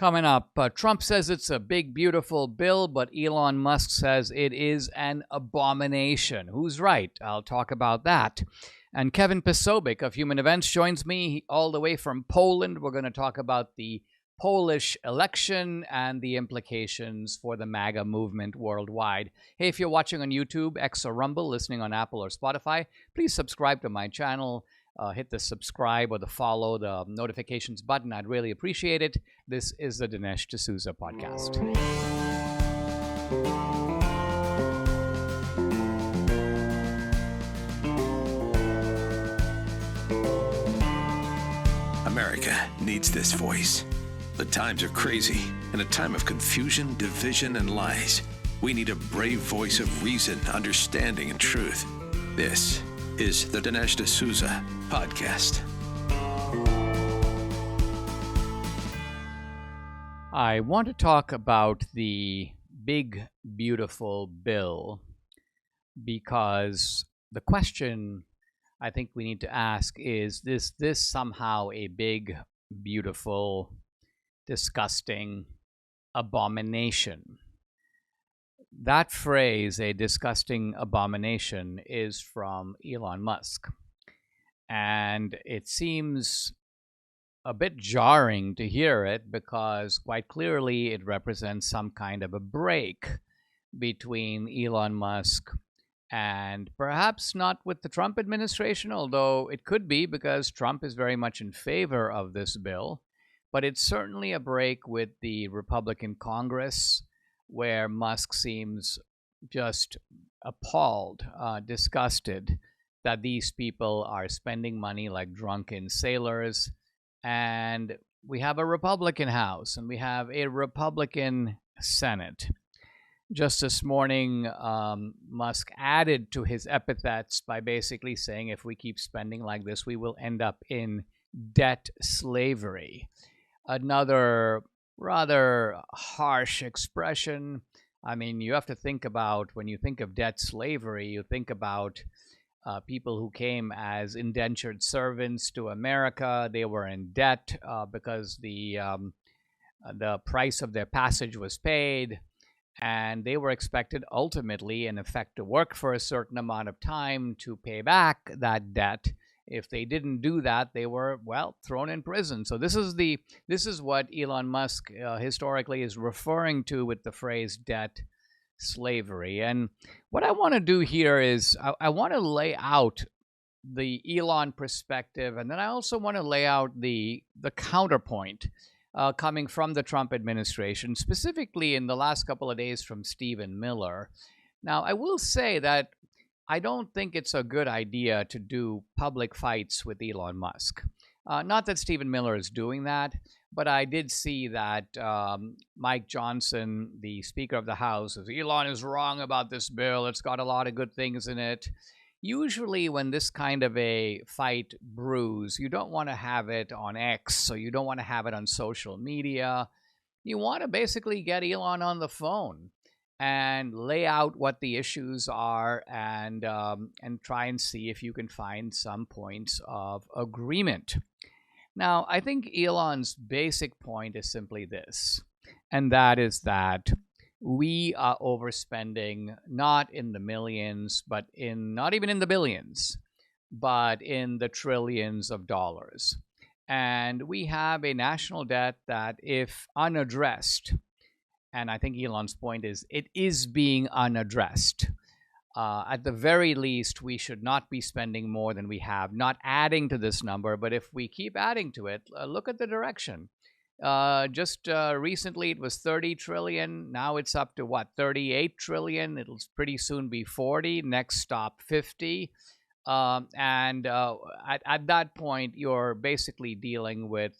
Coming up, Trump says it's a big, beautiful bill, but Elon Musk says it is an abomination. Who's right? I'll talk about that. And Kevin Posobiec of Human Events joins me all the way from Poland. We're going to talk about the Polish election and the implications for the MAGA movement worldwide. Hey, if you're watching on YouTube, X or Rumble, listening on Apple or Spotify, please subscribe to my channel. Hit the subscribe or the follow, the notifications button. I'd really appreciate it. This is the Dinesh D'Souza podcast. America needs this voice. The times are crazy. In a time of confusion, division, and lies, we need a brave voice of reason, understanding, and truth. This is the Dinesh D'Souza podcast. I want to talk about the big, beautiful bill because the question I think we need to ask is this somehow a big, beautiful, disgusting abomination? That phrase, a disgusting abomination, is from Elon Musk. And it seems a bit jarring to hear it because quite clearly it represents some kind of a break between Elon Musk and perhaps not with the Trump administration, although it could be because Trump is very much in favor of this bill. But it's certainly a break with the Republican Congress, where Musk seems just appalled, disgusted that these people are spending money like drunken sailors. And we have a Republican House and we have a Republican Senate. Just this morning, Musk added to his epithets by basically saying if we keep spending like this, we will end up in debt slavery. Another rather harsh expression. I mean, you have to think about, when you think of debt slavery, you think about people who came as indentured servants to America. They were in debt because the price of their passage was paid, and they were expected ultimately, in effect, to work for a certain amount of time to pay back that debt. If they didn't do that, they were, well, thrown in prison. So this is what Elon Musk historically is referring to with the phrase debt slavery. And what I want to do here is I want to lay out the Elon perspective, and then I also want to lay out the counterpoint coming from the Trump administration, specifically in the last couple of days from Stephen Miller. Now, I will say that I don't think it's a good idea to do public fights with Elon Musk. Not that Stephen Miller is doing that, but I did see that Mike Johnson, the Speaker of the House, says Elon is wrong about this bill. It's got a lot of good things in it. Usually when this kind of a fight brews, you don't want to have it on X, so you don't want to have it on social media. You want to basically get Elon on the phone and lay out what the issues are and try and see if you can find some points of agreement. Now, I think Elon's basic point is simply this, and that is that we are overspending not in the millions, but not even in the billions, but in the trillions of dollars. And we have a national debt that, if unaddressed, and I think Elon's point is it is being unaddressed. At the very least, we should not be spending more than we have, not adding to this number. But if we keep adding to it, look at the direction. Just recently, it was 30 trillion. Now it's up to what, 38 trillion. It'll pretty soon be 40. Next stop, 50. And at that point, you're basically dealing with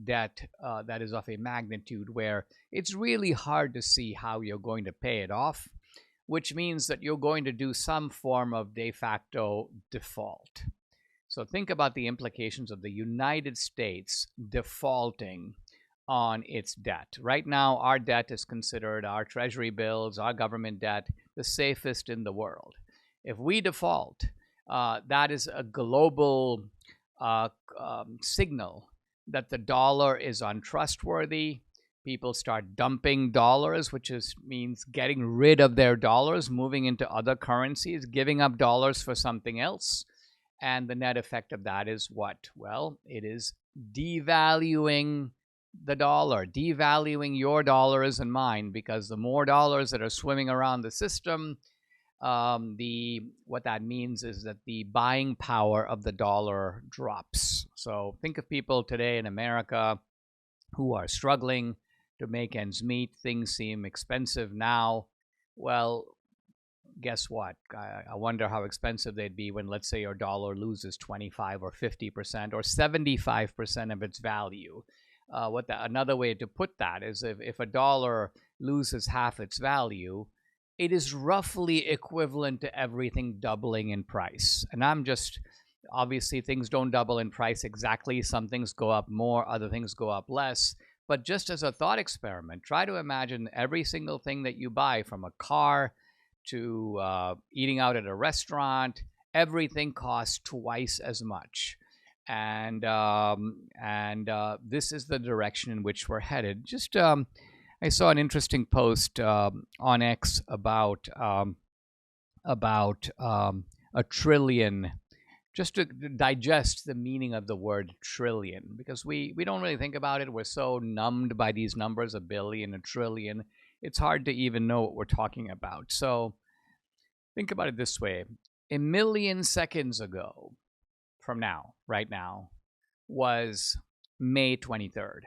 debt that is of a magnitude where it's really hard to see how you're going to pay it off, which means that you're going to do some form of de facto default. So think about the implications of the United States defaulting on its debt. Right now, our debt is considered, our treasury bills, our government debt, the safest in the world. If we default, that is a global signal that the dollar is untrustworthy, people start dumping dollars, which means getting rid of their dollars, moving into other currencies, giving up dollars for something else. And the net effect of that is what? Well, it is devaluing the dollar, devaluing your dollars and mine, because the more dollars that are swimming around the system, what that means is that the buying power of the dollar drops. So think of people today in America who are struggling to make ends meet. Things seem expensive now. Well, guess what? I wonder how expensive they'd be when, let's say, your dollar loses 25 or 50% or 75% of its value. Another way to put that is if a dollar loses half its value, it is roughly equivalent to everything doubling in price. And obviously things don't double in price exactly. Some things go up more, other things go up less. But just as a thought experiment, try to imagine every single thing that you buy, from a car to eating out at a restaurant, everything costs twice as much. And this is the direction in which we're headed. I saw an interesting post on X about a trillion, just to digest the meaning of the word trillion, because we don't really think about it. We're so numbed by these numbers, a billion, a trillion. It's hard to even know what we're talking about. So think about it this way. 1 million seconds ago from now, right now, was May 23rd.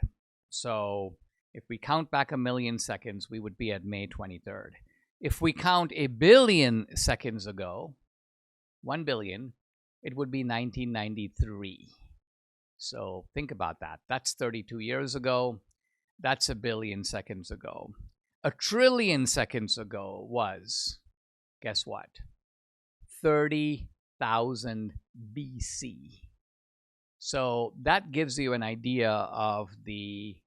So if we count back 1 million seconds, we would be at May 23rd. If we count 1 billion seconds ago, 1 billion, it would be 1993. So think about that. That's 32 years ago. That's 1 billion seconds ago. 1 trillion seconds ago was, guess what? 30,000 BC. So that gives you an idea of the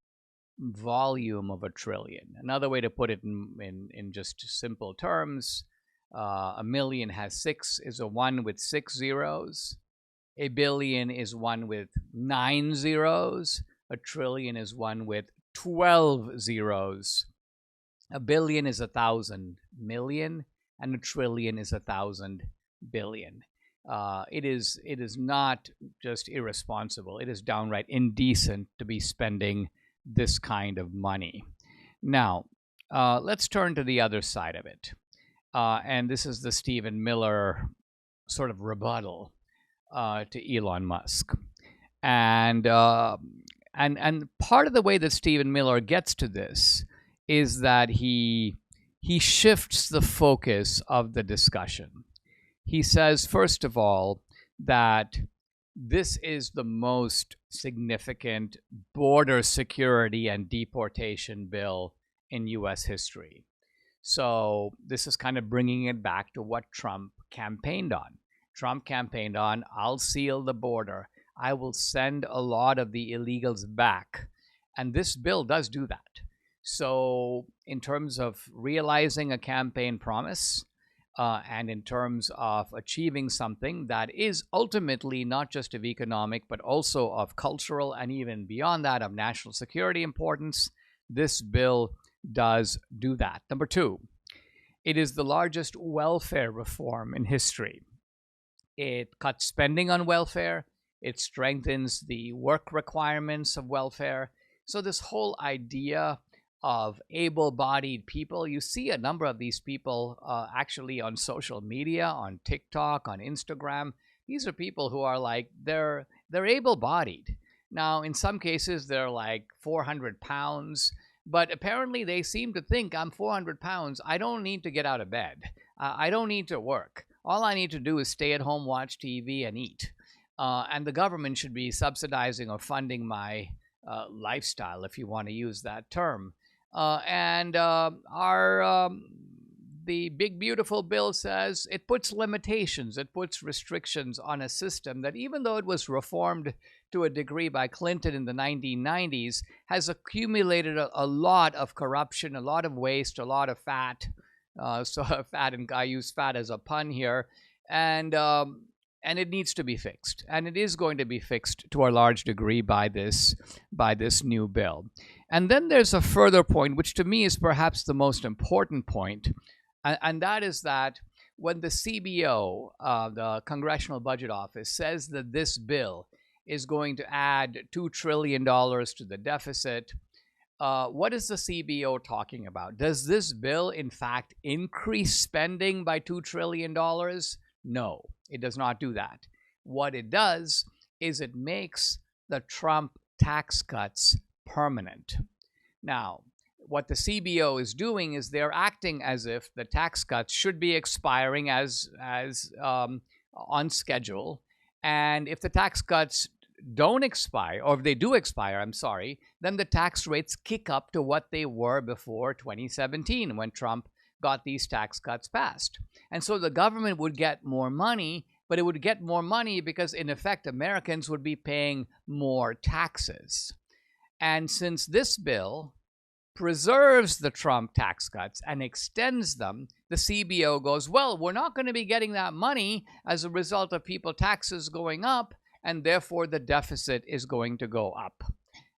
volume of a trillion. Another way to put it in just simple terms, 1 million has 6, is a 1 with 6 zeros. 1 billion is 1 with 9 zeros. 1 trillion is 1 with 12 zeros. 1 billion is 1,000 million, and 1 trillion is 1,000 billion. It is not just irresponsible. It is downright indecent to be spending this kind of money. Now, let's turn to the other side of it. And this is the Stephen Miller sort of rebuttal to Elon Musk. And part of the way that Stephen Miller gets to this is that he shifts the focus of the discussion. He says, first of all, that this is the most significant border security and deportation bill in U.S. history. So this is kind of bringing it back to what Trump campaigned on. Trump campaigned on, I'll seal the border. I will send a lot of the illegals back. And this bill does do that. So in terms of realizing a campaign promise, and in terms of achieving something that is ultimately not just of economic, but also of cultural and even beyond that, of national security importance, this bill does do that. Number two, it is the largest welfare reform in history. It cuts spending on welfare. It strengthens the work requirements of welfare. So this whole idea of able-bodied people, you see a number of these people actually on social media, on TikTok, on Instagram. These are people who are like, they're able-bodied. Now, in some cases, they're like 400 pounds, but apparently they seem to think, I'm 400 pounds, I don't need to get out of bed. I don't need to work. All I need to do is stay at home, watch TV, and eat. And the government should be subsidizing or funding my lifestyle, if you want to use that term. The big beautiful bill says it puts limitations, it puts restrictions on a system that, even though it was reformed to a degree by Clinton in the 1990s, has accumulated a lot of corruption, a lot of waste, a lot of fat. Fat, and I use fat as a pun here, and it needs to be fixed, and it is going to be fixed to a large degree by this new bill. And then there's a further point, which to me is perhaps the most important point, and that is that when the CBO, the Congressional Budget Office, says that this bill is going to add $2 trillion to the deficit, what is the CBO talking about? Does this bill, in fact, increase spending by $2 trillion? No, it does not do that. What it does is it makes the Trump tax cuts permanent. Now, what the CBO is doing is they're acting as if the tax cuts should be expiring as on schedule. And if the tax cuts don't expire, or if they do expire, I'm sorry, then the tax rates kick up to what they were before 2017 when Trump got these tax cuts passed. And so the government would get more money, but it would get more money because, in effect, Americans would be paying more taxes. And since this bill preserves the Trump tax cuts and extends them, the CBO goes, well, we're not going to be getting that money as a result of people's taxes going up, and therefore the deficit is going to go up.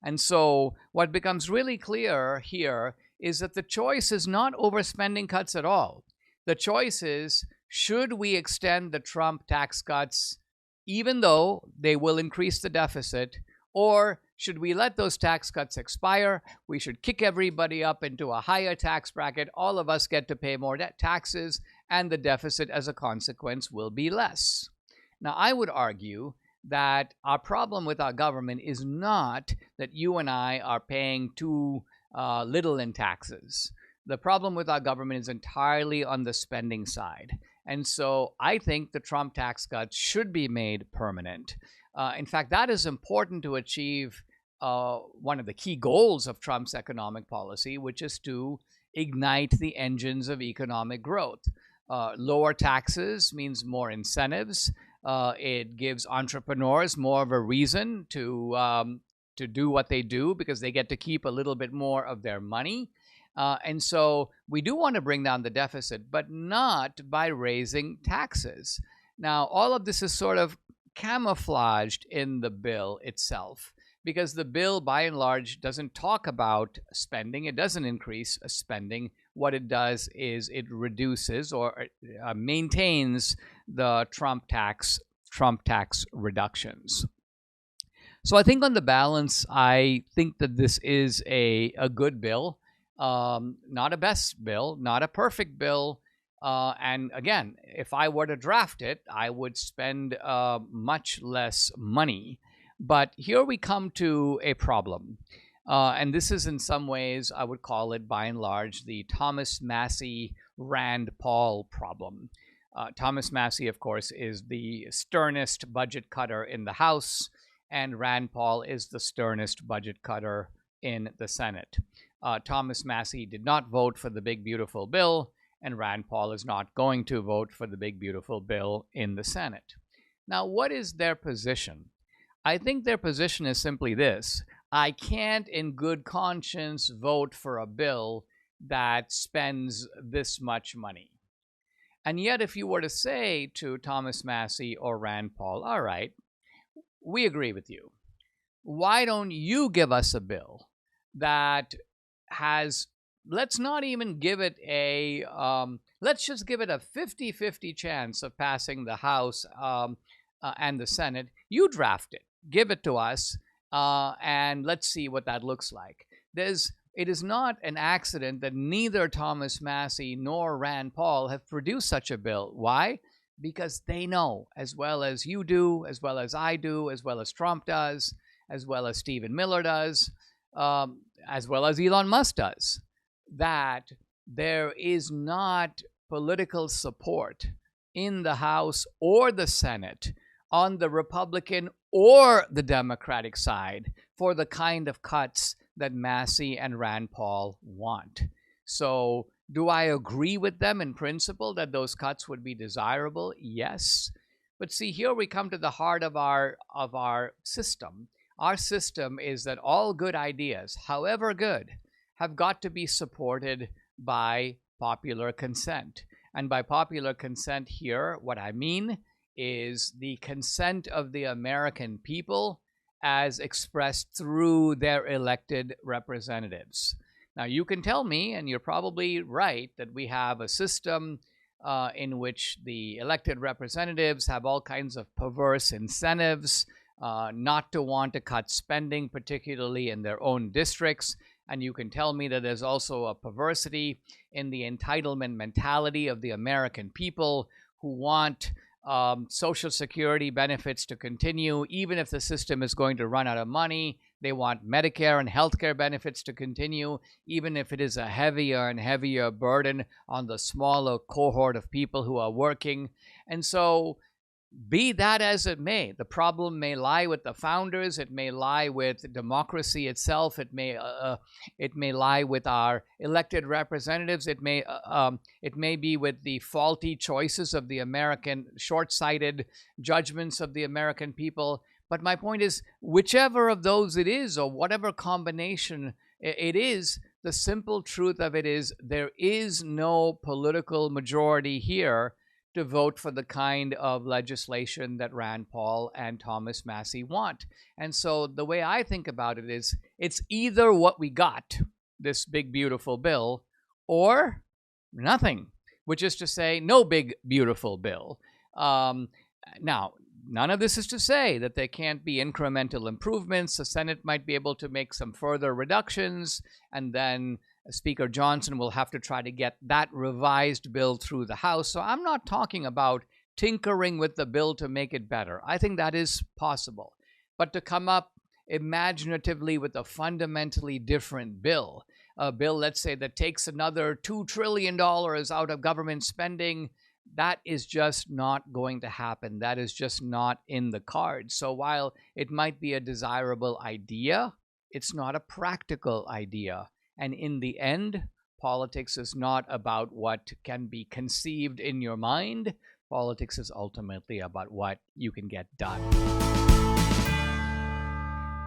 And so what becomes really clear here is that the choice is not overspending cuts at all. The choice is, should we extend the Trump tax cuts even though they will increase the deficit, or should we let those tax cuts expire? We should kick everybody up into a higher tax bracket. All of us get to pay more taxes, and the deficit as a consequence will be less. Now, I would argue that our problem with our government is not that you and I are paying too little in taxes. The problem with our government is entirely on the spending side. And so I think the Trump tax cuts should be made permanent. In fact, that is important to achieve one of the key goals of Trump's economic policy, which is to ignite the engines of economic growth. Lower taxes means more incentives. It gives entrepreneurs more of a reason to do what they do because they get to keep a little bit more of their money. And so we do want to bring down the deficit, but not by raising taxes. Now, all of this is sort of camouflaged in the bill itself because the bill, by and large, doesn't talk about spending. It doesn't increase spending. What it does is it reduces or maintains the Trump tax reductions. So I think on the balance, I think that this is a good bill. Not a best bill, not a perfect bill. And again, if I were to draft it, I would spend much less money. But here we come to a problem. And this is in some ways, I would call it by and large, the Thomas Massie Rand Paul problem. Thomas Massie, of course, is the sternest budget cutter in the House, and Rand Paul is the sternest budget cutter in the Senate. Thomas Massie did not vote for the big, beautiful bill, and Rand Paul is not going to vote for the big, beautiful bill in the Senate. Now, what is their position? I think their position is simply this: I can't in good conscience vote for a bill that spends this much money. And yet, if you were to say to Thomas Massie or Rand Paul, all right, we agree with you. Why don't you give us a bill that has, let's not even give it a, let's just give it a 50-50 chance of passing the House and the Senate. You draft it, give it to us, and let's see what that looks like. It is not an accident that neither Thomas Massie nor Rand Paul have produced such a bill. Why? Because they know, as well as you do, as well as I do, as well as Trump does, as well as Stephen Miller does, as well as Elon Musk does, that there is not political support in the House or the Senate on the Republican or the Democratic side for the kind of cuts that Massie and Rand Paul want. So do I agree with them in principle that those cuts would be desirable? Yes. But see, here we come to the heart of our system. Our system is that all good ideas, however good, have got to be supported by popular consent. And by popular consent here, what I mean is the consent of the American people as expressed through their elected representatives. Now, you can tell me, and you're probably right, that we have a system in which the elected representatives have all kinds of perverse incentives not to want to cut spending, particularly in their own districts. And you can tell me that there's also a perversity in the entitlement mentality of the American people who want Social Security benefits to continue, even if the system is going to run out of money. They want Medicare and healthcare benefits to continue, even if it is a heavier and heavier burden on the smaller cohort of people who are working. And so, be that as it may, the problem may lie with the founders. It may lie with democracy itself. It may lie with our elected representatives. It may be with the faulty choices of the American, short-sighted judgments of the American people. But my point is, whichever of those it is, or whatever combination it is, the simple truth of it is there is no political majority here to vote for the kind of legislation that Rand Paul and Thomas Massie want. And so the way I think about it is, it's either what we got, this big, beautiful bill, or nothing, which is to say, no big, beautiful bill. Now, none of this is to say that there can't be incremental improvements. The Senate might be able to make some further reductions, and then Speaker Johnson will have to try to get that revised bill through the House. So I'm not talking about tinkering with the bill to make it better. I think that is possible. But to come up imaginatively with a fundamentally different bill, a bill, let's say, that takes another $2 trillion out of government spending, that is just not going to happen. That is just not in the cards. So while it might be a desirable idea, it's not a practical idea. And in the end, politics is not about what can be conceived in your mind. Politics is ultimately about what you can get done.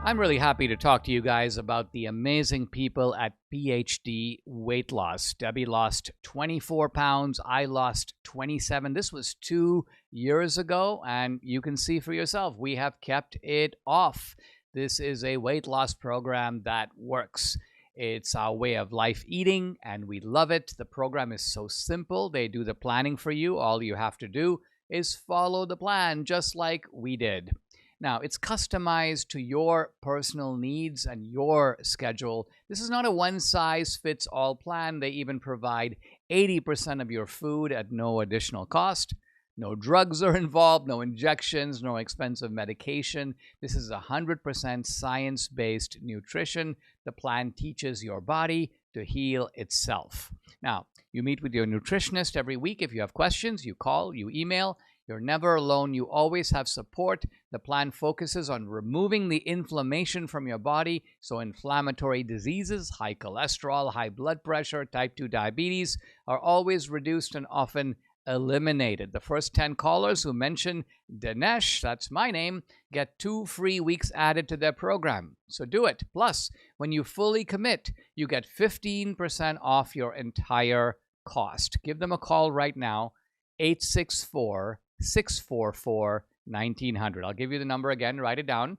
I'm really happy to talk to you guys about the amazing people at PhD Weight Loss. Debbie lost 24 pounds. I lost 27. This was 2 years ago, and you can see for yourself, we have kept it off. This is a weight loss program that works. It's our way of life eating, and we love it. The program is so simple. They do the planning for you. All you have to do is follow the plan, just like we did. Now, it's customized to your personal needs and your schedule. This is not a one-size-fits-all plan. They even provide 80% of your food at no additional cost. No drugs are involved, no injections, no expensive medication. This is 100% science-based nutrition. The plan teaches your body to heal itself. Now, you meet with your nutritionist every week. If you have questions, you call, you email. You're never alone. You always have support. The plan focuses on removing the inflammation from your body, so inflammatory diseases, high cholesterol, high blood pressure, type 2 diabetes are always reduced and often eliminated. The first 10 callers who mention Dinesh, that's my name, get 2 free weeks added to their program. So do it. Plus, when you fully commit, you get 15% off your entire cost. Give them a call right now, 864-644-1900. I'll give you the number again. Write it down,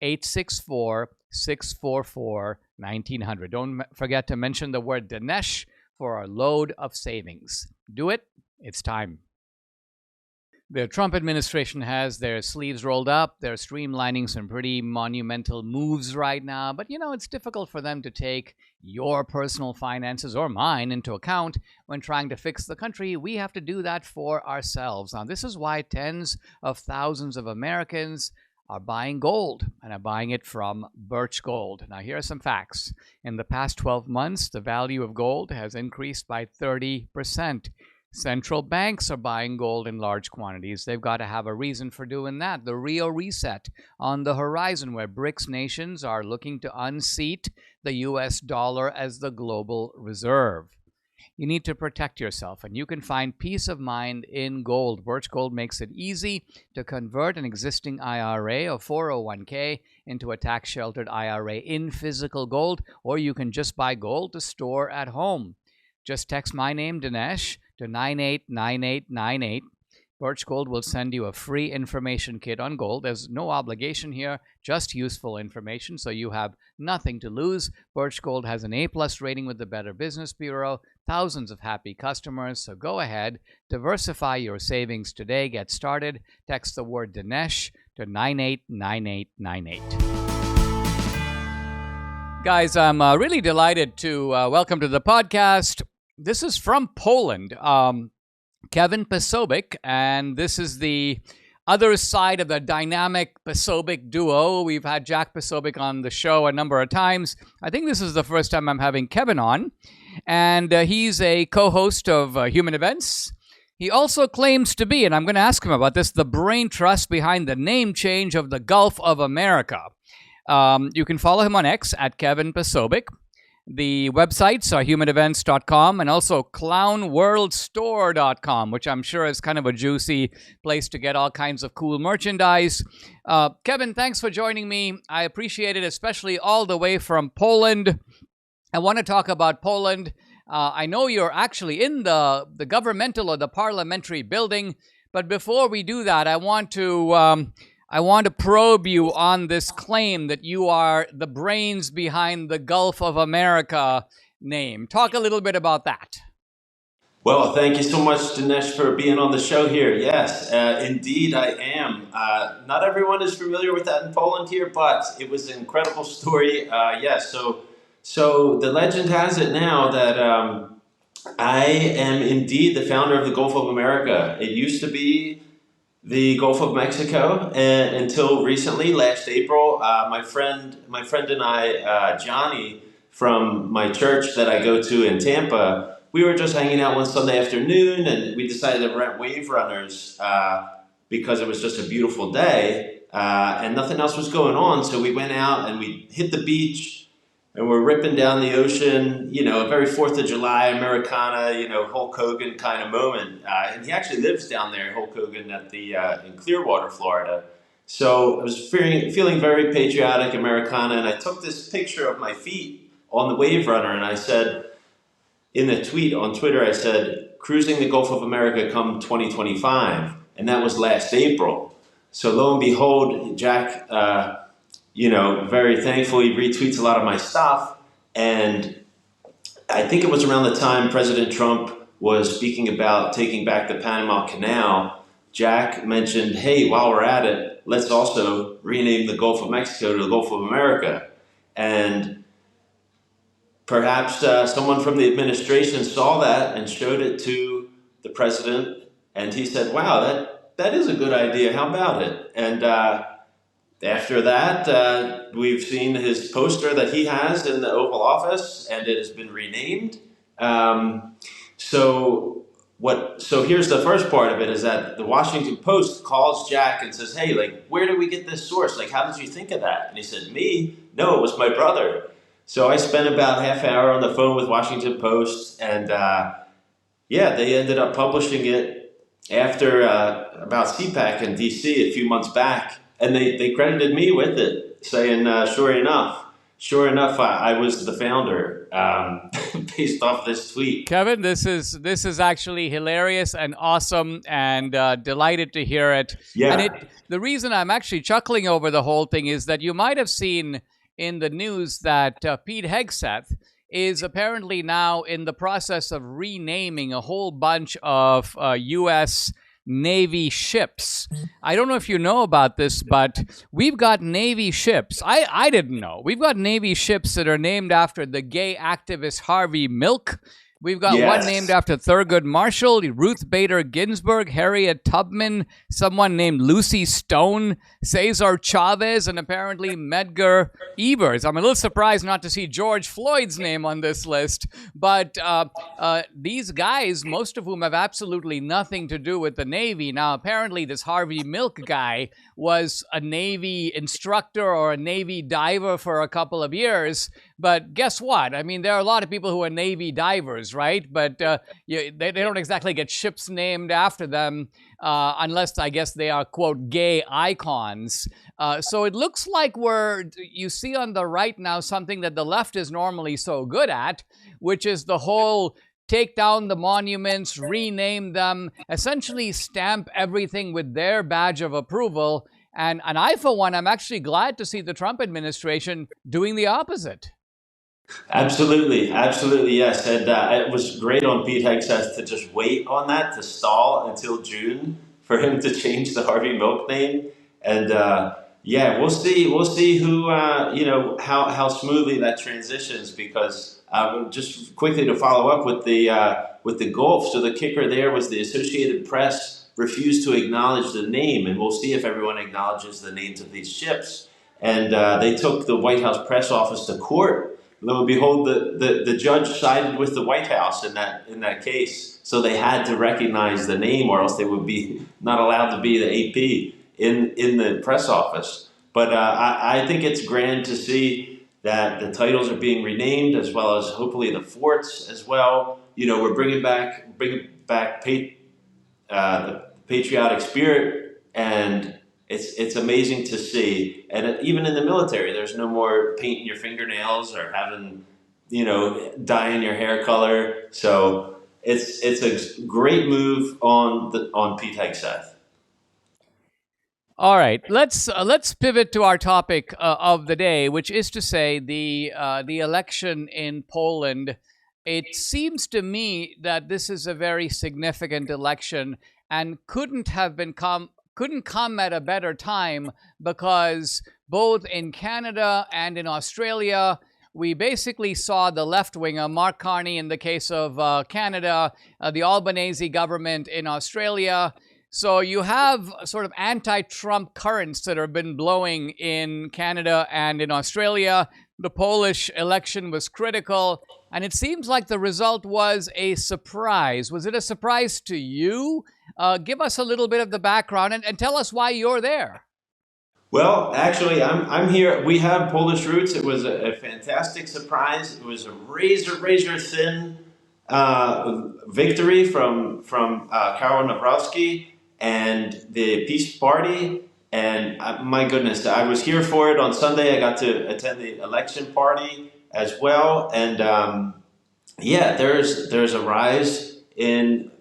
864-644-1900. Don't forget to mention the word Dinesh for a load of savings. Do it. It's time. The Trump administration has their sleeves rolled up. They're streamlining some pretty monumental moves right now. But, it's difficult for them to take your personal finances or mine into account when trying to fix the country. We have to do that for ourselves. Now, this is why tens of thousands of Americans are buying gold, and are buying it from Birch Gold. Now, here are some facts. In the past 12 months, the value of gold has increased by 30%. Central banks are buying gold in large quantities. They've got to have a reason for doing that. The real reset on the horizon, where BRICS nations are looking to unseat the US dollar as the global reserve. You need to protect yourself, and you can find peace of mind in gold. Birch Gold makes it easy to convert an existing IRA or 401k into a tax-sheltered IRA in physical gold, or you can just buy gold to store at home. Just text my name, Dinesh, to 989898. Birch Gold will send you a free information kit on gold. There's no obligation here, just useful information, so you have nothing to lose. Birch Gold has an A-plus rating with the Better Business Bureau, thousands of happy customers, so go ahead, diversify your savings today. Get started. Text the word Dinesh to 989898. Guys, I'm really delighted to welcome to the podcast. This is from Poland. Kevin Posobiec, and this is the other side of the dynamic Posobiec duo. We've had Jack Posobiec on the show a number of times. I think this is the first time I'm having Kevin on, and he's a co-host of Human Events. He also claims to be, and I'm going to ask him about this, the brain trust behind the name change of the Gulf of America. You can follow him on X at Kevin Posobiec. The websites are humanevents.com and also clownworldstore.com, which I'm sure is kind of a juicy place to get all kinds of cool merchandise. Kevin, thanks for joining me. I appreciate it, especially all the way from Poland. I want to talk about Poland. I know you're actually in the governmental or the parliamentary building, but before we do that, I want to probe you on this claim that you are the brains behind the Gulf of America name. Talk a little bit about that. Well, thank you so much, Dinesh, for being on the show here. Yes, indeed I am. Not everyone is familiar with that in Poland here, but it was an incredible story. Yes, so the legend has it now that I am indeed the founder of the Gulf of America. It used to be the Gulf of Mexico until recently, last April. My friend and I, Johnny, from my church that I go to in Tampa, we were just hanging out one Sunday afternoon, and we decided to rent wave runners because it was just a beautiful day and nothing else was going on. So we went out and we hit the beach. And we're ripping down the ocean, a very 4th of July Americana, Hulk Hogan kind of moment. And he actually lives down there, Hulk Hogan, in Clearwater, Florida. So I was feeling very patriotic Americana, and I took this picture of my feet on the wave runner, and I said, in the tweet on Twitter, I said, cruising the Gulf of America come 2025. And that was last April. So lo and behold, Jack, very thankfully retweets a lot of my stuff. And I think it was around the time President Trump was speaking about taking back the Panama Canal. Jack mentioned, hey, while we're at it, let's also rename the Gulf of Mexico to the Gulf of America. And perhaps someone from the administration saw that and showed it to the president. And he said, wow, that is a good idea. How about it? And after that, we've seen his poster that he has in the Oval Office, and it has been renamed. So here's the first part of it, is that the Washington Post calls Jack and says, hey, where did we get this source? How did you think of that? And he said, me? No, it was my brother. So I spent about half an hour on the phone with Washington Post, and they ended up publishing it after about CPAC in DC a few months back. And they credited me with it, saying, sure enough, I was the founder based off this tweet. Kevin, this is actually hilarious and awesome, and delighted to hear it. Yeah. And the reason I'm actually chuckling over the whole thing is that you might have seen in the news that Pete Hegseth is apparently now in the process of renaming a whole bunch of U.S. Navy ships. I don't know if you know about this, but we've got Navy ships. I didn't know. We've got Navy ships that are named after the gay activist Harvey Milk. We've got one named after Thurgood Marshall, Ruth Bader Ginsburg, Harriet Tubman, someone named Lucy Stone, Cesar Chavez, and apparently Medgar Evers. I'm a little surprised not to see George Floyd's name on this list, but these guys, most of whom have absolutely nothing to do with the Navy. Now, apparently this Harvey Milk guy was a Navy instructor or a Navy diver for a couple of years, but guess what? I mean, there are a lot of people who are Navy divers, right? But they don't exactly get ships named after them unless, I guess, they are, quote, gay icons. So it looks like you see on the right now something that the left is normally so good at, which is the whole take down the monuments, rename them, essentially stamp everything with their badge of approval. And I, for one, I'm actually glad to see the Trump administration doing the opposite. Absolutely, absolutely, yes. And it was great on Pete Hegseth to just wait on that, to stall until June for him to change the Harvey Milk name. And yeah, we'll see who, how smoothly that transitions. Because just quickly to follow up with the Gulf. So the kicker there was the Associated Press refused to acknowledge the name, and we'll see if everyone acknowledges the names of these ships. And they took the White House press office to court. Lo and behold, the judge sided with the White House in that case. So they had to recognize the name, or else they would be not allowed to be the AP in the press office. But I think it's grand to see that the titles are being renamed, as well as hopefully the forts as well. We're bringing back the patriotic spirit, and it's amazing to see. And even in the military, there's no more painting your fingernails or having, dyeing your hair color. So it's a great move on Pete Hegseth. All right, let's pivot to our topic of the day, which is to say the election in Poland. It seems to me that this is a very significant election and couldn't come at a better time, because both in Canada and in Australia, we basically saw the left-winger, Mark Carney in the case of Canada, the Albanese government in Australia. So you have sort of anti-Trump currents that have been blowing in Canada and in Australia. The Polish election was critical, and it seems like the result was a surprise. Was it a surprise to you? Give us a little bit of the background and tell us why you're there. Well, actually, I'm here. We have Polish roots. It was a fantastic surprise. It was a razor thin victory from Karol Nawrocki and the Peace Party. And my goodness, I was here for it on Sunday. I got to attend the election party as well. And yeah, there's a rise in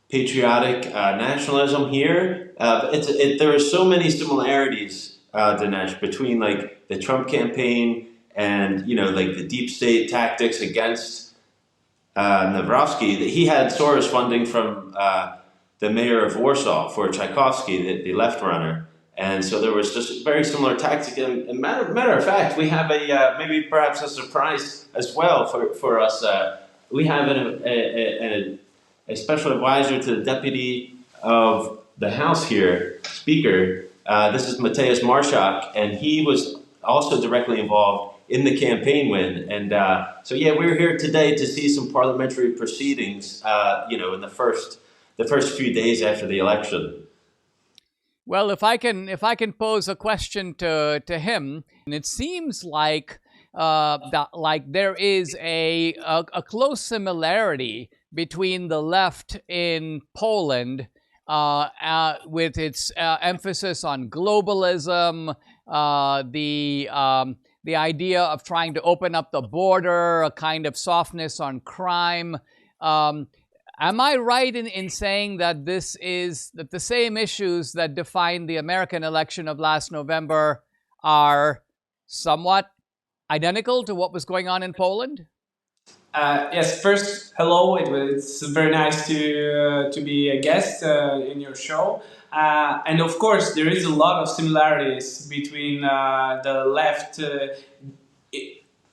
patriotic nationalism here. There are so many similarities, Dinesh, between like the Trump campaign and like the deep state tactics against Nawrocki. He had Soros funding from the mayor of Warsaw for Tchaikovsky, the left runner, and so there was just very similar tactic. And matter of fact, we have maybe perhaps a surprise as well for us. We have a special advisor to the deputy of the House here, Speaker. This is Mateusz Marszak, and he was also directly involved in the campaign win. And so, yeah, we're here today to see some parliamentary proceedings, in the first few days after the election. Well, if I can pose a question to him, and it seems like there is a close similarity between the left in Poland, with its emphasis on globalism, the idea of trying to open up the border, a kind of softness on crime. Am I right in saying that that the same issues that defined the American election of last November are somewhat identical to what was going on in Poland? Yes, first, hello. It's very nice to be a guest in your show. And of course, there is a lot of similarities between the left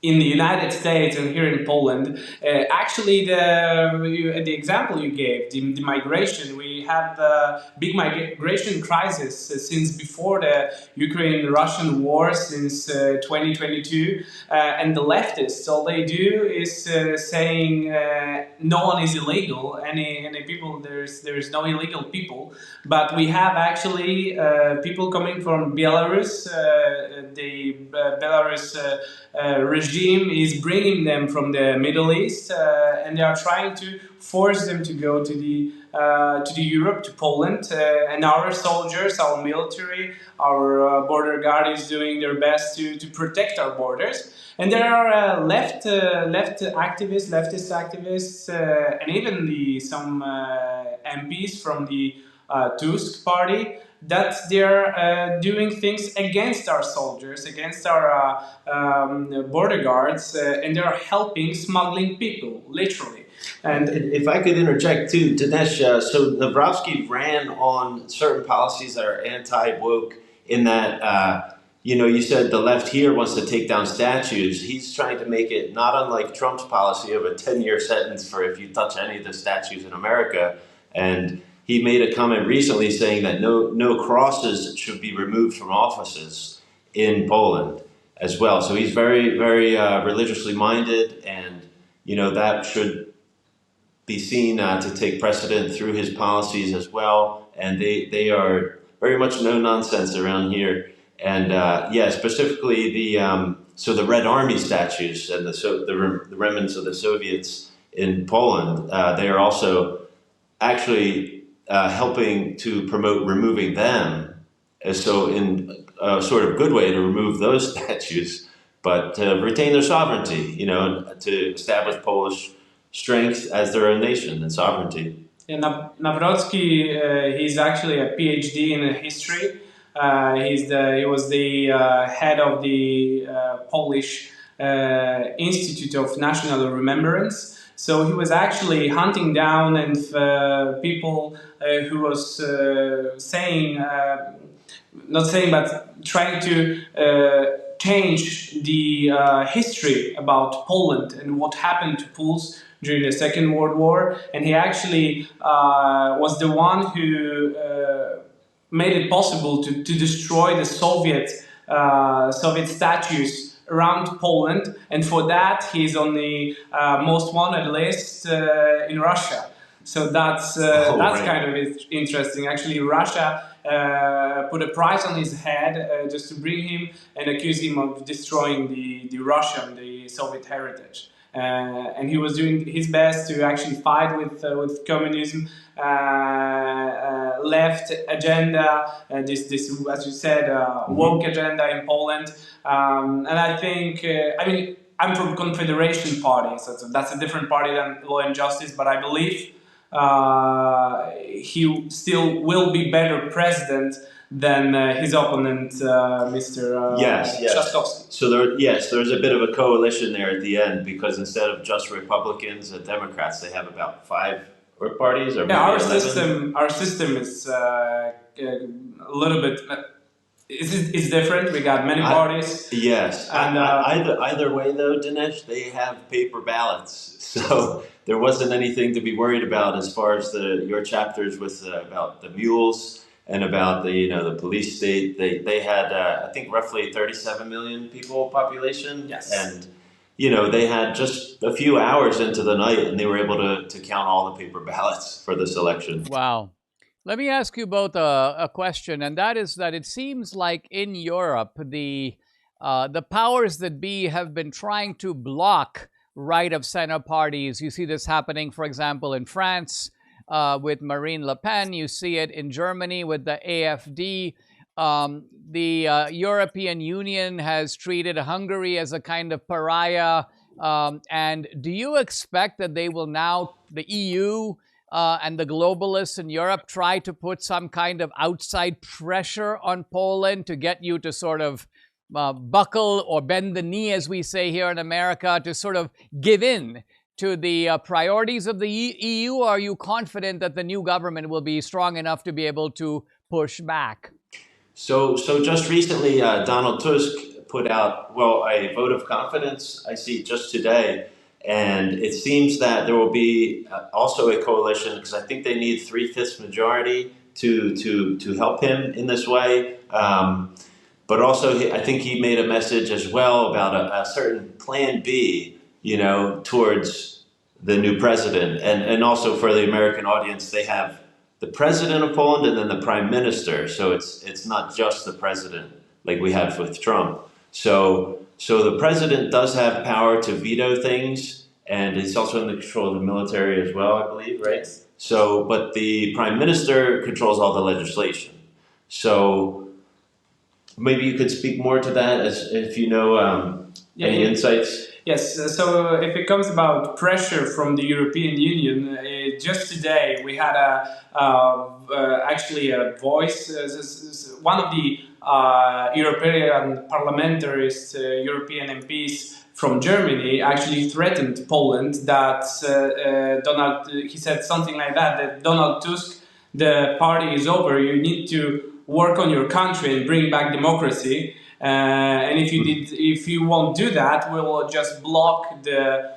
in the United States and here in Poland. Actually, the example you gave, the migration, we have the big migration crisis since before the Ukraine-Russian war, since 2022. And the leftists, all they do is saying no one is illegal, any people, there's no illegal people. But we have actually people coming from Belarus, the Belarus regime regime is bringing them from the Middle East, and they are trying to force them to go to the Europe, to Poland, and our soldiers, our military, our border guard is doing their best to protect our borders. And there are leftist activists, and even some MPs from the Tusk party, that they're doing things against our soldiers, against our border guards, and they're helping smuggling people, literally. And if I could interject too, Dinesh, so Navrowski ran on certain policies that are anti-woke in that, you said the left here wants to take down statues. He's trying to make it not unlike Trump's policy of a 10-year sentence for if you touch any of the statues in America. And he made a comment recently saying that no crosses should be removed from offices in Poland as well. So he's very, very religiously minded, and that should be seen to take precedent through his policies as well. And they are very much no nonsense around here. And specifically the Red Army statues and the remnants of the Soviets in Poland, they are also actually helping to promote removing them. So in a sort of good way to remove those statues, but to retain their sovereignty, to establish Polish strength as their own nation and sovereignty. Yeah, Nawrocki, he's actually a PhD in history. He was the head of the Polish Institute of National Remembrance. So he was actually hunting down and people who was trying to change the history about Poland and what happened to Poles during the Second World War. And he actually was the one who made it possible to destroy the Soviet statues around Poland, and for that he's on the most wanted list in Russia. So that's right. Kind of interesting. Actually, Russia put a price on his head just to bring him and accuse him of destroying the Soviet heritage. And he was doing his best to actually fight with communism, left agenda, this as you said, woke agenda in Poland. And I think, I'm from Confederation Party, so that's a different party than Law and Justice, but I believe he still will be better president than his opponent, Mr. Trzaskowski. So there's a bit of a coalition there at the end, because instead of just Republicans and Democrats, they have about 5 parties, or maybe our 11. Our system is a little bit. It's different. We got many parties. Yes. And either way, though, Dinesh, they have paper ballots, so there wasn't anything to be worried about as far as your chapters with about the mules and about the police state. They had I think roughly 37 million people population. Yes. And they had just a few hours into the night, and they were able to count all the paper ballots for this election. Wow. Let me ask you both a question, and that is that it seems like in Europe, the powers that be have been trying to block right-of-center parties. You see this happening, for example, in France with Marine Le Pen. You see it in Germany with the AfD. The European Union has treated Hungary as a kind of pariah. And do you expect that they will now, the EU and the globalists in Europe, try to put some kind of outside pressure on Poland to get you to sort of buckle or bend the knee, as we say here in America, to sort of give in to the priorities of the EU? Or are you confident that the new government will be strong enough to be able to push back? So just recently, Donald Tusk put out, a vote of confidence, I see just today. And it seems that there will be also a coalition, because I think they need 3/5 majority to help him in this way. But also, I think he made a message as well about a certain plan B, towards the new president. And also for the American audience, they have the president of Poland and then the prime minister. So it's not just the president like we have with Trump. So So the president does have power to veto things, and he's also in the control of the military as well, I believe, right? Yes. So, but the prime minister controls all the legislation. So maybe you could speak more to that, as if you know any insights. Yes, so if it comes about pressure from the European Union, just today we had actually a voice, one of the European parliamentarians, European MPs from Germany actually threatened Poland that he said something like that Donald Tusk, the party is over, you need to work on your country and bring back democracy. And if you won't do that, we will just block the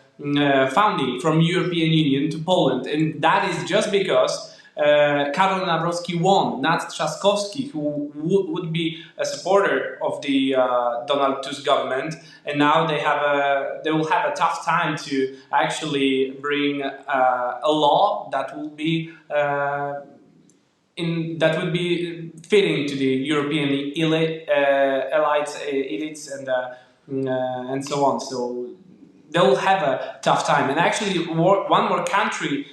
funding from European Union to Poland, and that is just because Karol Nawrocki won, not Trzaskowski, who would be a supporter of the Donald Tusk government, and now they will have a tough time to actually bring a law that will be. That would be fitting to the European elites and so on. So they'll have a tough time. And actually, one more country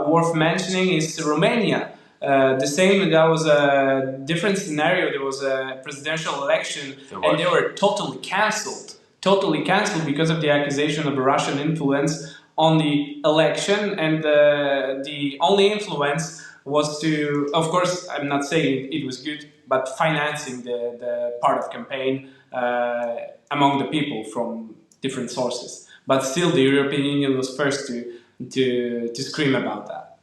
worth mentioning is Romania. The same, that was a different scenario. There was a presidential election, and they were totally cancelled because of the accusation of Russian influence on the election, and the only influence was to, of course, I'm not saying it was good, but financing the part of campaign among the people from different sources. But still, the European Union was first to scream about that.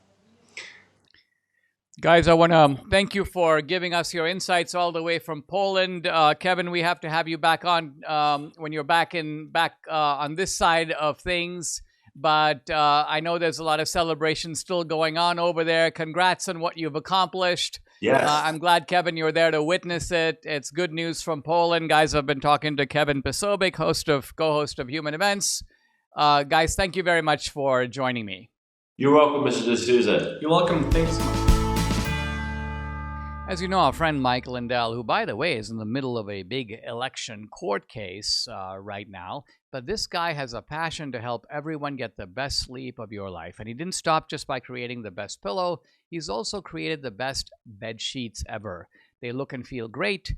Guys, I want to thank you for giving us your insights all the way from Poland. Kevin, we have to have you back on when you're back on this side of things. But I know there's a lot of celebration still going on over there. Congrats on what you've accomplished. Yes. I'm glad, Kevin, you're there to witness it. It's good news from Poland. Guys, I've been talking to Kevin Posobiec, co-host of Human Events. Guys, thank you very much for joining me. You're welcome, Mr. D'Souza. You're welcome. Thank you so much. As you know, our friend Mike Lindell, who, by the way, is in the middle of a big election court case right now, but this guy has a passion to help everyone get the best sleep of your life. And he didn't stop just by creating the best pillow. He's also created the best bed sheets ever. They look and feel great.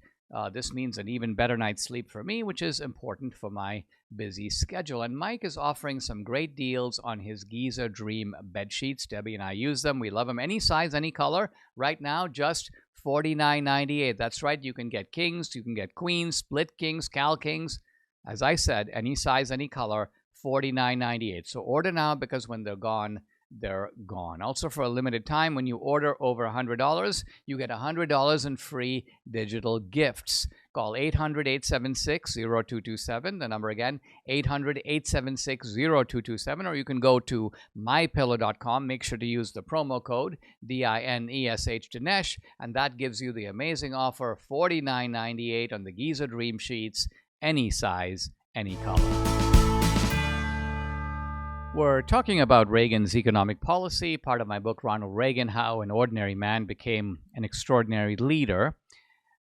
This means an even better night's sleep for me, which is important for my busy schedule. And Mike is offering some great deals on his Giza Dream bed sheets. Debbie and I use them. We love them. Any size, any color. Right now, just $49.98. That's right. You can get kings, you can get queens, split kings, cal kings. As I said, any size, any color, $49.98. So order now, because when they're gone, they're gone. Also, for a limited time, when you order over $100, you get $100 in free digital gifts. Call 800-876-0227. The number again, 800-876-0227. Or you can go to mypillow.com. Make sure to use the promo code DINESH Dinesh, and that gives you the amazing offer, $49.98 on the Giza Dream Sheets, any size, any color. We're talking about Reagan's economic policy, part of my book, Ronald Reagan, How an Ordinary Man Became an Extraordinary Leader.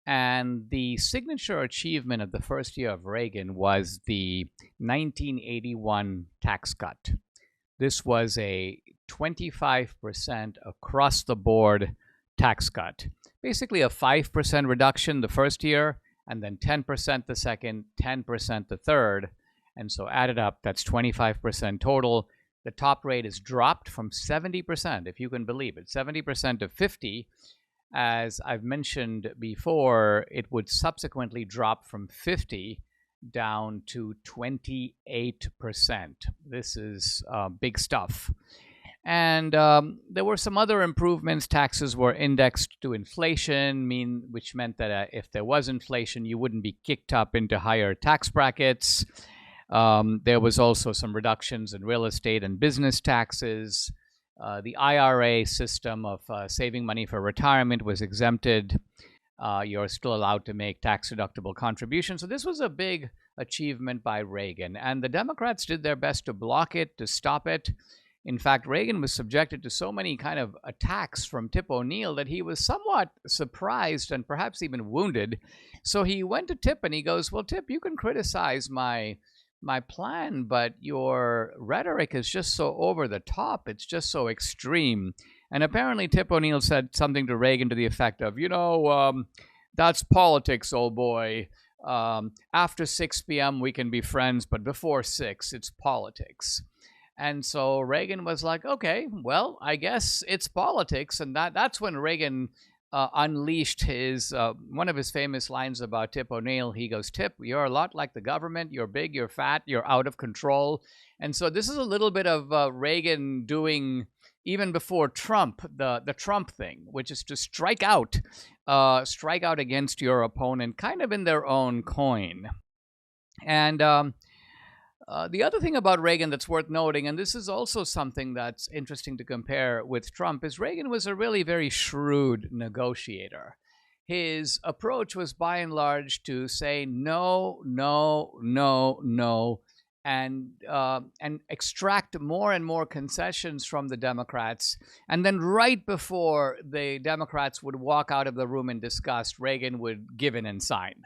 And the signature achievement of the first year of Reagan was the 1981 tax cut. This was a 25% across-the-board tax cut. Basically a 5% reduction the first year, and then 10% the second, 10% the third. And so added up, that's 25% total. The top rate is dropped from 70%, if you can believe it, 70% to 50%. As I've mentioned before, it would subsequently drop from 50% down to 28%. This is big stuff. And there were some other improvements. Taxes were indexed to inflation, which meant that if there was inflation, you wouldn't be kicked up into higher tax brackets. There was also some reductions in real estate and business taxes. The IRA system of saving money for retirement was exempted. You're still allowed to make tax-deductible contributions. So this was a big achievement by Reagan. And the Democrats did their best to block it, to stop it. In fact, Reagan was subjected to so many kind of attacks from Tip ONeal that he was somewhat surprised and perhaps even wounded. So he went to Tip and he goes, well, Tip, you can criticize my plan, but your rhetoric is just so over the top. It's just so extreme. And apparently Tip ONeal said something to Reagan to the effect of, that's politics, old boy. After 6 p.m. we can be friends, but before 6, it's politics. And so Reagan was like, okay, well, I guess it's politics. And that's when Reagan unleashed his one of his famous lines about Tip ONeal. He goes, Tip, you're a lot like the government. You're big, you're fat, you're out of control. And so this is a little bit of Reagan doing, even before Trump, the Trump thing, which is to strike out against your opponent, kind of in their own coin. And the other thing about Reagan that's worth noting, and this is also something that's interesting to compare with Trump, is Reagan was a really very shrewd negotiator. His approach was by and large to say no, no, no, no, and extract more and more concessions from the Democrats. And then right before the Democrats would walk out of the room in disgust, Reagan would give in and sign.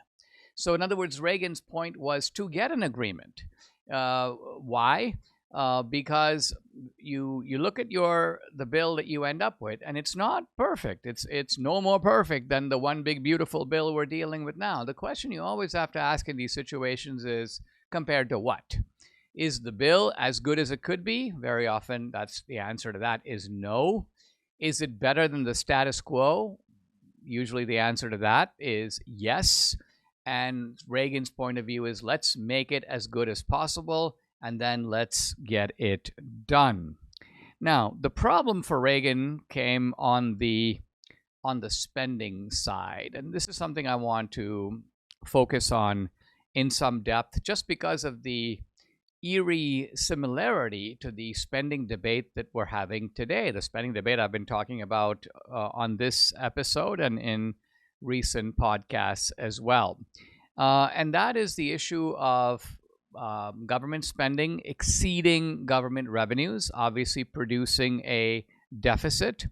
So in other words, Reagan's point was to get an agreement. Why? Because you look at the bill that you end up with, and it's not perfect. It's no more perfect than the one big beautiful bill we're dealing with now. The question you always have to ask in these situations is, compared to what? Is the bill as good as it could be? Very often that's the answer to that is no. Is it better than the status quo? Usually the answer to that is yes. And Reagan's point of view is, let's make it as good as possible, and then let's get it done. Now, the problem for Reagan came on the spending side, and this is something I want to focus on in some depth, just because of the eerie similarity to the spending debate that we're having today. The spending debate I've been talking about on this episode and in recent podcasts as well. And that is the issue of government spending exceeding government revenues, obviously producing a deficit.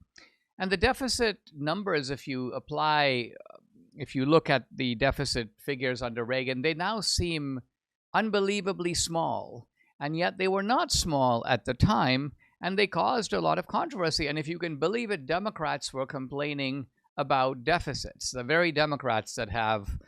And the deficit numbers, if you look at the deficit figures under Reagan, they now seem unbelievably small. And yet they were not small at the time, and they caused a lot of controversy. And if you can believe it, Democrats were complaining about deficits. The very Democrats that have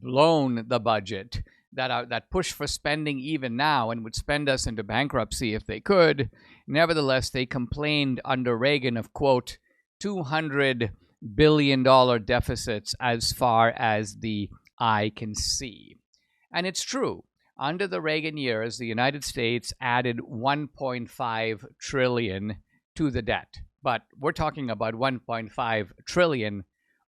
blown the budget, that push for spending even now and would spend us into bankruptcy if they could, nevertheless, they complained under Reagan of, quote, $200 billion deficits as far as the eye can see. And it's true. Under the Reagan years, the United States added $1.5 trillion to the debt. But we're talking about $1.5 trillion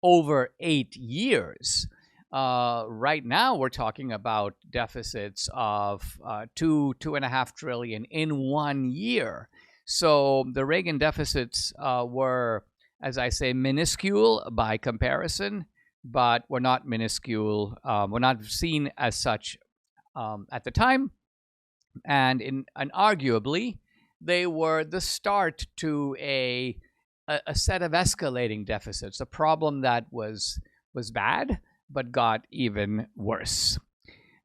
over 8 years. Right now, we're talking about deficits of $2.5 trillion in 1 year. So the Reagan deficits were, as I say, minuscule by comparison, but were not minuscule. Were not seen as such at the time, and arguably, they were the start to a set of escalating deficits, a problem that was bad, but got even worse.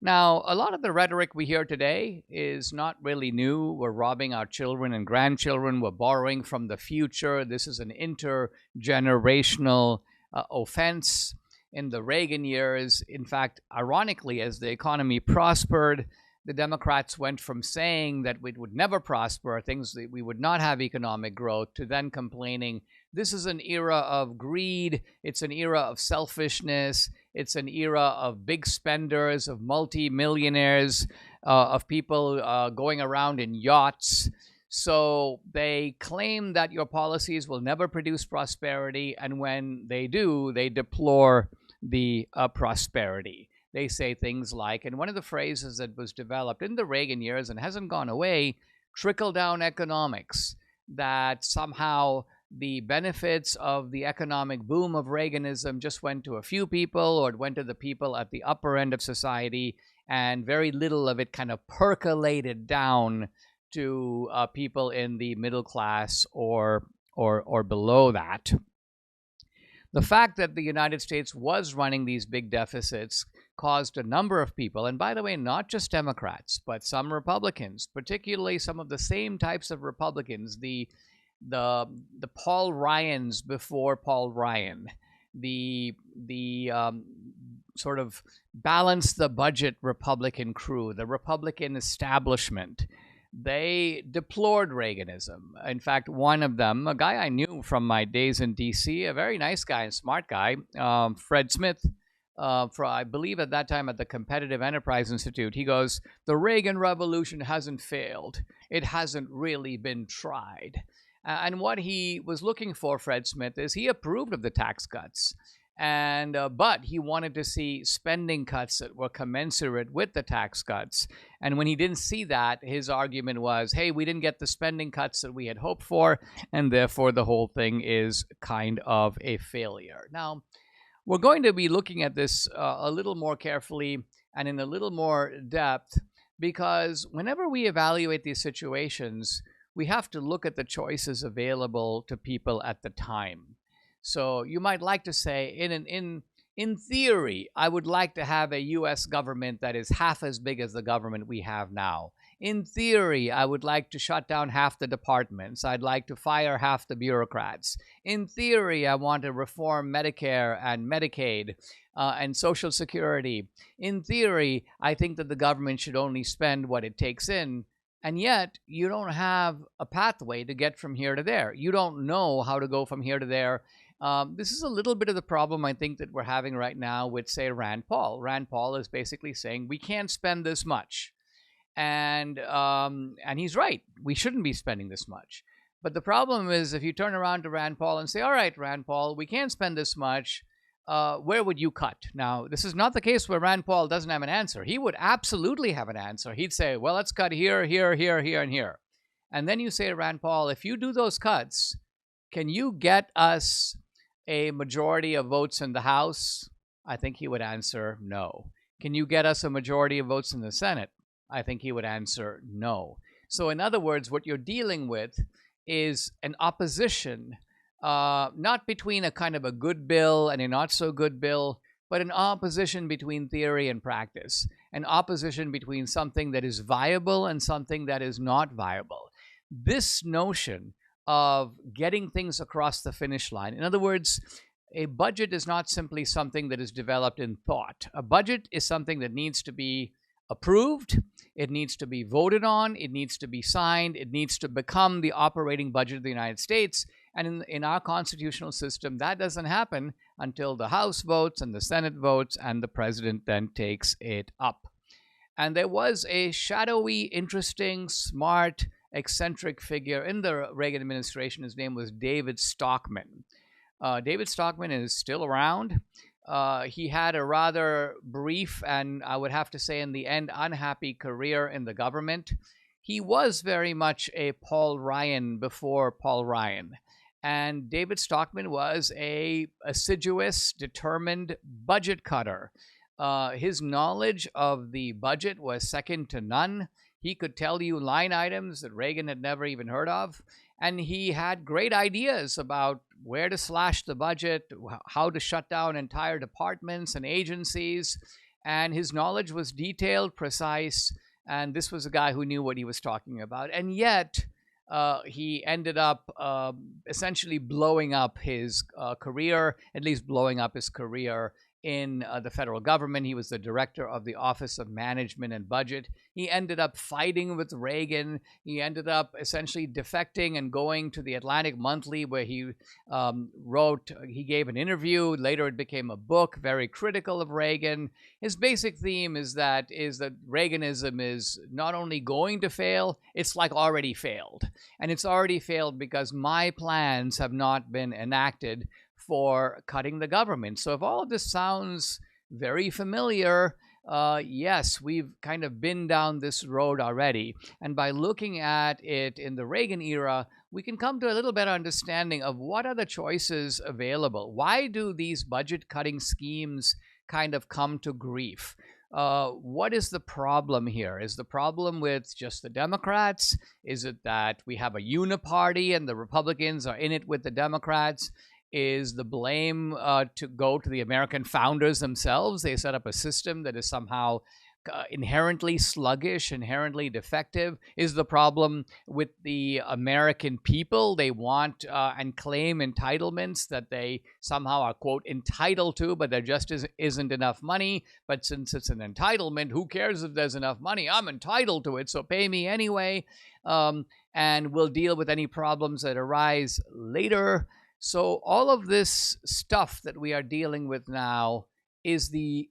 Now, a lot of the rhetoric we hear today is not really new. We're robbing our children and grandchildren. We're borrowing from the future. This is an intergenerational offense. In the Reagan years, in fact, ironically, as the economy prospered, the Democrats went from saying that we would never prosper, things that we would not have economic growth, to then complaining this is an era of greed, it's an era of selfishness, it's an era of big spenders, of multi-millionaires, of people going around in yachts. So they claim that your policies will never produce prosperity, and when they do, they deplore the prosperity. They say things like, and one of the phrases that was developed in the Reagan years and hasn't gone away, trickle-down economics, that somehow the benefits of the economic boom of Reaganism just went to a few people, or it went to the people at the upper end of society, and very little of it kind of percolated down to people in the middle class or below that. The fact that the United States was running these big deficits caused a number of people, and by the way, not just Democrats, but some Republicans, particularly some of the same types of Republicans, the Paul Ryans before Paul Ryan, the sort of balance the budget Republican crew, the Republican establishment. They deplored Reaganism. In fact, one of them, a guy I knew from my days in D.C., a very nice guy and smart guy, Fred Smith, I believe at that time at the Competitive Enterprise Institute, he goes, "The Reagan Revolution hasn't failed. It hasn't really been tried." And what he was looking for, Fred Smith, is he approved of the tax cuts. And but he wanted to see spending cuts that were commensurate with the tax cuts. And when he didn't see that, his argument was, hey, we didn't get the spending cuts that we had hoped for, and therefore the whole thing is kind of a failure. Now, we're going to be looking at this a little more carefully and in a little more depth, because whenever we evaluate these situations, we have to look at the choices available to people at the time. So you might like to say, in theory, I would like to have a U.S. government that is half as big as the government we have now. In theory, I would like to shut down half the departments. I'd like to fire half the bureaucrats. In theory, I want to reform Medicare and Medicaid and Social Security. In theory, I think that the government should only spend what it takes in. And yet, you don't have a pathway to get from here to there. You don't know how to go from here to there. This is a little bit of the problem I think that we're having right now with, say, Rand Paul. Rand Paul is basically saying we can't spend this much. And he's right. We shouldn't be spending this much. But the problem is if you turn around to Rand Paul and say, all right, Rand Paul, we can't spend this much. Where would you cut? Now, this is not the case where Rand Paul doesn't have an answer. He would absolutely have an answer. He'd say, well, let's cut here, here, here, here, and here. And then you say to Rand Paul, if you do those cuts, can you get us a majority of votes in the House? I think he would answer no. Can you get us a majority of votes in the Senate? I think he would answer no. So in other words, what you're dealing with is an opposition, not between a kind of a good bill and a not so good bill, but an opposition between theory and practice, an opposition between something that is viable and something that is not viable. This notion of getting things across the finish line, in other words, a budget is not simply something that is developed in thought. A budget is something that needs to be approved, it needs to be voted on, it needs to be signed, it needs to become the operating budget of the United States. And in our constitutional system, that doesn't happen until the House votes and the Senate votes and the president then takes it up. And there was a shadowy, interesting, smart, eccentric figure in the Reagan administration. His name was David Stockman. David Stockman is still around. He had a rather brief and, I would have to say in the end, unhappy career in the government. He was very much a Paul Ryan before Paul Ryan. And David Stockman was a assiduous, determined budget cutter. His knowledge of the budget was second to none. He could tell you line items that Reagan had never even heard of. And he had great ideas about where to slash the budget, how to shut down entire departments and agencies. And his knowledge was detailed, precise, and this was a guy who knew what he was talking about. And yet, he ended up essentially blowing up his career, at least blowing up his career in the federal government. He was the director of the Office of Management and Budget. He ended up fighting with Reagan. He ended up essentially defecting and going to the Atlantic Monthly, where he he gave an interview. Later it became a book, very critical of Reagan. His basic theme is that Reaganism is not only going to fail, it's like already failed. And it's already failed because my plans have not been enacted for cutting the government. So if all of this sounds very familiar, yes, we've kind of been down this road already. And by looking at it in the Reagan era, we can come to a little better understanding of what are the choices available. Why do these budget cutting schemes kind of come to grief? what is the problem here? Is the problem with just the Democrats? Is it that we have a uniparty and the Republicans are in it with the Democrats? Is the blame to go to the American founders themselves? They set up a system that is somehow inherently sluggish, inherently defective. Is the problem with the American people? They want and claim entitlements that they somehow are, quote, entitled to, but there just isn't enough money. But since it's an entitlement, who cares if there's enough money? I'm entitled to it, so pay me anyway. And we'll deal with any problems that arise later. So all of this stuff that we are dealing with now is the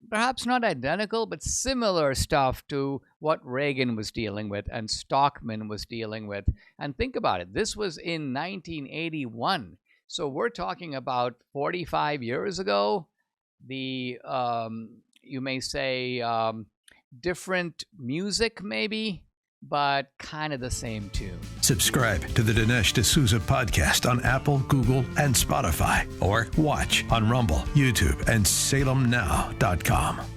perhaps not identical, but similar stuff to what Reagan was dealing with and Stockman was dealing with. And think about it. This was in 1981. So we're talking about 45 years ago. The, you may say, different music maybe, but kind of the same tune. Subscribe to the Dinesh D'Souza podcast on Apple, Google, and Spotify, or watch on Rumble, YouTube, and SalemNow.com.